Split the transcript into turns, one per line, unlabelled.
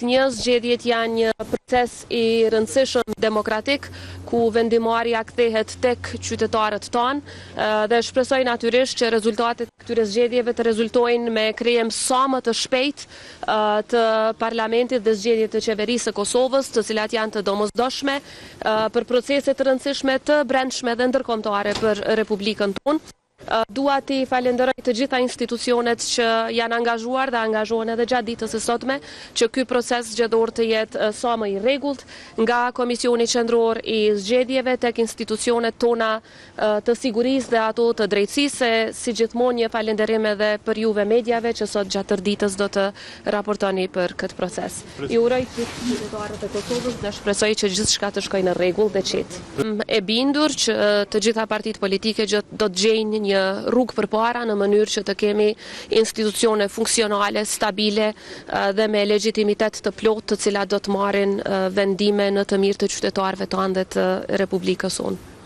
Një zgjedhjet janë një proces i rëndësishëm demokratik ku vendimarrja kthehet tek qytetarët tanë dhe shpresoj natyrisht që rezultatet e këtyre zgjedhjeve të rezultojnë me krijem sa më të shpejt të parlamentit dhe zgjedhje të qeverisë së Kosovës, të cilat janë të domosdoshme për procese të rëndësishme të brendshme dhe ndërkombëtare për Republikën tonë. Dua t'i falenderoj të gjitha institucionet që janë angazhuar dhe angazhohen edhe gjatë ditës së sotme që ky proces zgjedhor të jetë sa më i rregullt, nga Komisioni Qendror i Zgjedhjeve tek institucionet tona të sigurisë dhe ato të drejtësisë. Si gjithmonë një falënderim edhe për juve mediave që sot gjatë tërë ditës do të raportoni për këtë proces. Ju uroj gjithë qytetarët e Kosovës dhe shpresoj që gjithçka të shkojë në rregull dhe qetë. E bindur që të gjitha partitë politike do të gjejnë një rrugë përpara në mënyrë që të kemi institucione funksionale, stabile dhe me legjitimitet të plotë, të cilat do të marrin vendime në të mirë të qytetarëve tanë dhe të Republikës sonë.